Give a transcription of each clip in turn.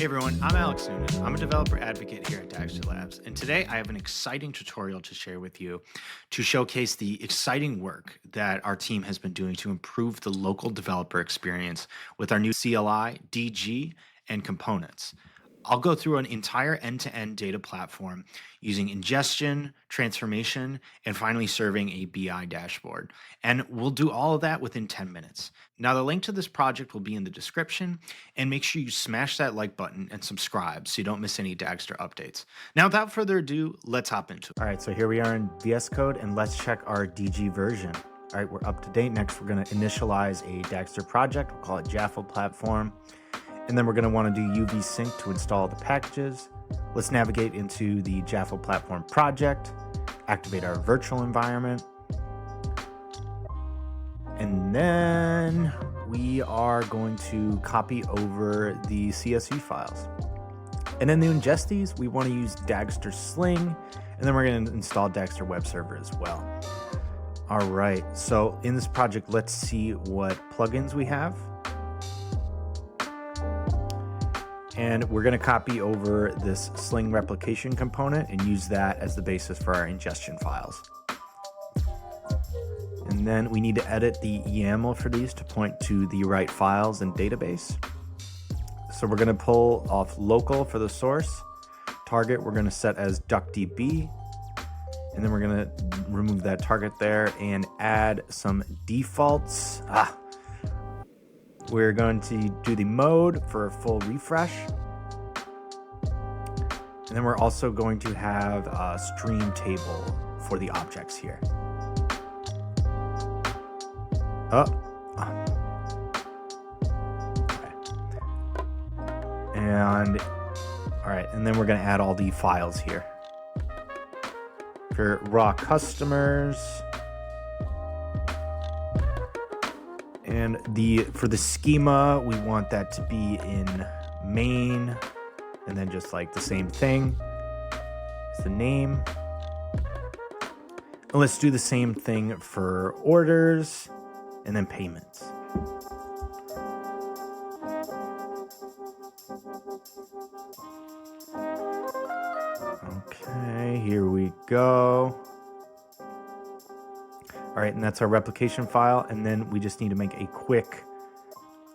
Hey everyone, I'm Alex Noonan. I'm a developer advocate here at Dagster Labs, and today I have an exciting tutorial to share with you to showcase the exciting work that our team has been doing to improve the local developer experience with our new CLI, DG, and components. I'll go through an entire end-to-end data platform using ingestion, transformation, and finally serving a BI dashboard. And we'll do all of that within 10 minutes. Now, the link to this project will be in the description, and make sure you smash that like button and subscribe so you don't miss any Dagster updates. Now, without further ado, let's hop into it. All right, so here we are in VS Code, and let's check our DG version. All right, we're up to date. Next, we're going to initialize a Dagster project. We'll call it Jaffa Platform. And then we're going to want to do UV sync to install the packages. Let's navigate into the Jaffa Platform project, activate our virtual environment. And then we are going to copy over the CSV files. And then to ingest these, we want to use Dagster Sling, and then we're going to install Dagster Web Server as well. All right, so in this project, let's see what plugins we have. And we're going to copy over this Sling replication component and use that as the basis for our ingestion files. And then we need to edit the YAML for these to point to the right files and database. So we're going to pull off local for the source. Target we're going to set as DuckDB. And then we're going to remove that target there and add some defaults. We're going to do the mode for a full refresh. And then we're also going to have a stream table for the objects here. Okay. And all right, and then we're going to add all the files here. For raw customers. And for the schema, we want that to be in main, and then just like the same thing as the name. And let's do the same thing for orders and then payments. Okay, here we go. All right, and that's our replication file. And then we just need to make a quick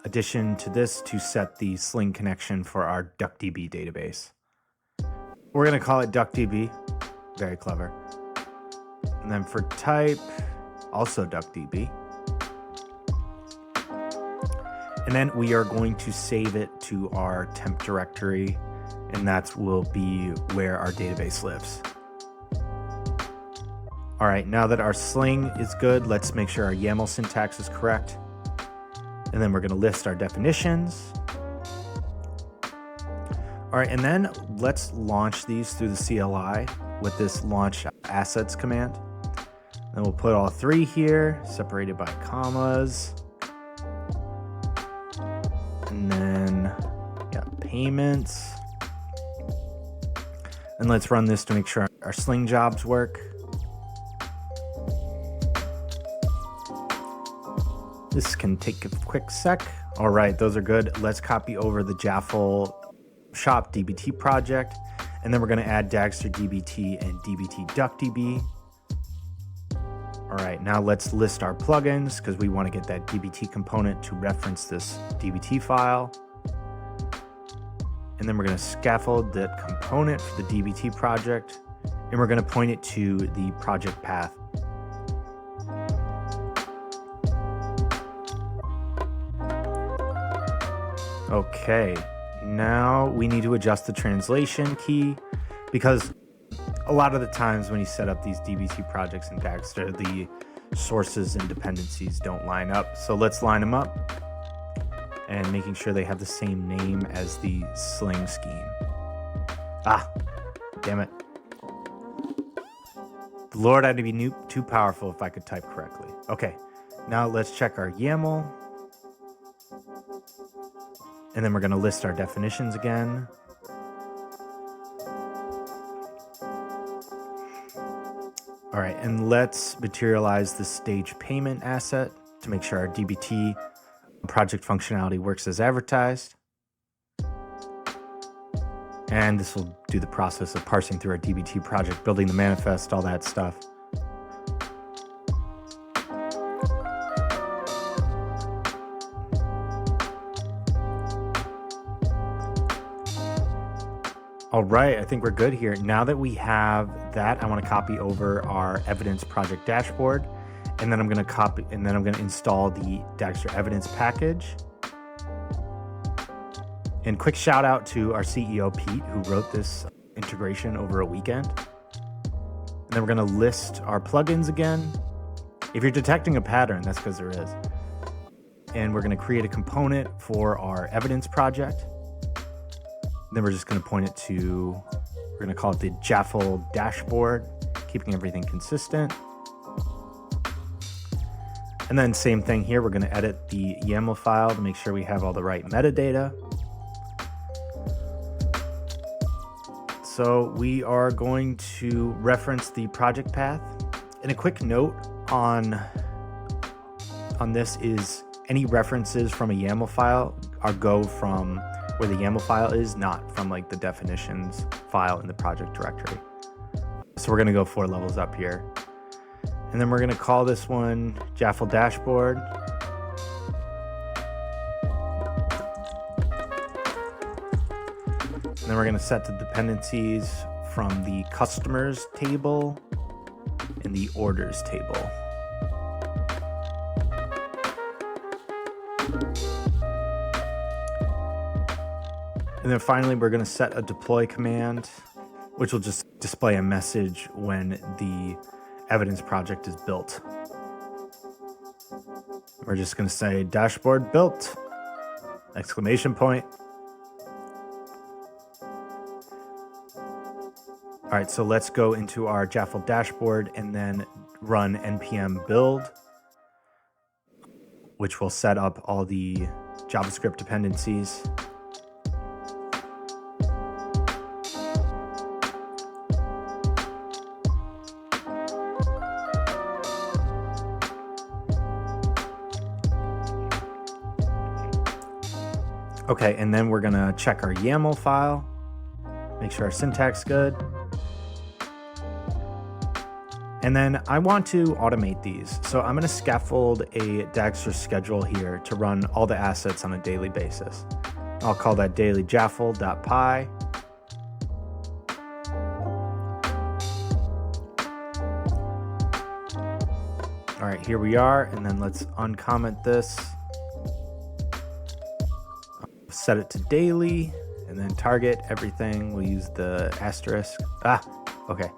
addition to this to set the Sling connection for our DuckDB database. We're going to call it DuckDB. Very clever. And then for type, also DuckDB. And then we are going to save it to our temp directory, and that will be where our database lives. All right, now that our Sling is good, let's make sure our YAML syntax is correct. And then we're going to list our definitions. All right, and then let's launch these through the CLI with this launch assets command. Then we'll put all three here, separated by commas. And then, payments. And let's run this to make sure our Sling jobs work. This can take a quick sec. All right, those are good. Let's copy over the Jaffa shop DBT project. And then we're going to add Dagster DBT and DBT DuckDB. All right, now let's list our plugins because we want to get that DBT component to reference this DBT file. And then we're going to scaffold that component for the DBT project. And we're going to point it to the project path. Okay, now we need to adjust the translation key because a lot of the times when you set up these DBT projects in Dagster, the sources and dependencies don't line up. So let's line them up and making sure they have the same name as the Sling scheme. Damn it. Lord, I'd be too powerful if I could type correctly. Okay, now let's check our YAML. And then we're going to list our definitions again. All right, and let's materialize the stage payment asset to make sure our DBT project functionality works as advertised. And this will do the process of parsing through our DBT project, building the manifest, all that stuff. All right, I think we're good here. Now that we have that, I want to copy over our evidence project dashboard, and then I'm going to install the Dagster Evidence package. And quick shout out to our CEO, Pete, who wrote this integration over a weekend. And then we're going to list our plugins again. If you're detecting a pattern, that's because there is. And we're going to create a component for our evidence project. Then we're just going to point it to, we're going to call it the Jaffle dashboard, keeping everything consistent. And then same thing here, we're going to edit the YAML file to make sure we have all the right metadata. So we are going to reference the project path. And a quick note on this is any references from a YAML file go from where the YAML file is, not from like the definitions file in the project directory. So we're going to go 4 levels up here. And then we're going to call this one Jaffle dashboard. And then we're going to set the dependencies from the customers table and the orders table. And then finally, we're going to set a deploy command, which will just display a message when the evidence project is built. We're just going to say dashboard built, exclamation point. All right, so let's go into our Jaffle dashboard and then run npm build, which will set up all the JavaScript dependencies. Okay, and then we're gonna check our YAML file, make sure our syntax is good. And then I want to automate these. So I'm gonna scaffold a Dagster schedule here to run all the assets on a daily basis. I'll call that daily jaffle.py. All right, here we are, and then let's uncomment this. Set it to daily, and then target everything. We'll use the asterisk. Okay.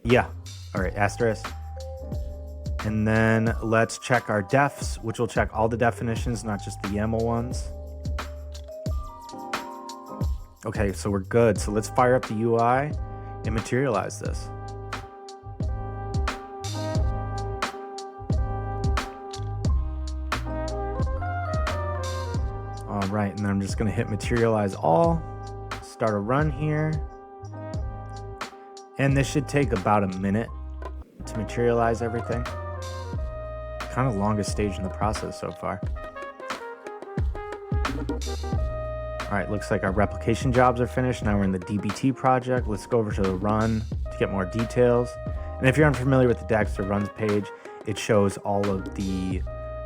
Yeah, all right, asterisk. And then let's check our defs, which will check all the definitions, not just the YAML ones. Okay, so we're good. So let's fire up the UI and materialize this. All right, and then I'm just gonna hit materialize all, start a run here. And this should take about a minute to materialize everything. Kind of longest stage in the process so far. All right, looks like our replication jobs are finished. Now we're in the DBT project. Let's go over to the run to get more details. And if you're unfamiliar with the Dagster runs page, it shows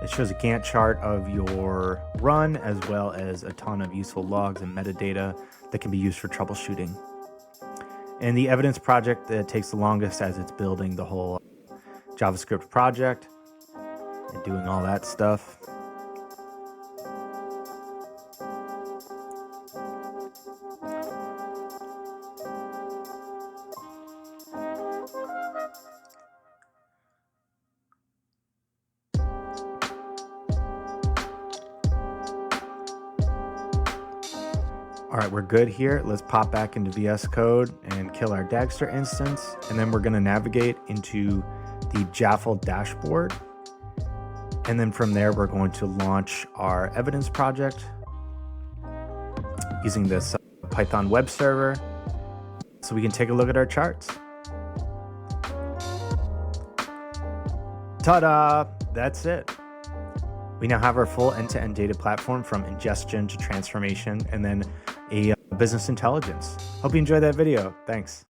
it shows a Gantt chart of your run, as well as a ton of useful logs and metadata that can be used for troubleshooting. And the evidence project that takes the longest as it's building the whole JavaScript project and doing all that stuff. All right, we're good here. Let's pop back into VS Code and kill our Dagster instance. And then we're going to navigate into the Jaffle dashboard. And then from there, we're going to launch our evidence project using this Python web server so we can take a look at our charts. Ta-da! That's it. We now have our full end-to-end data platform from ingestion to transformation, and then a business intelligence. Hope you enjoyed that video. Thanks.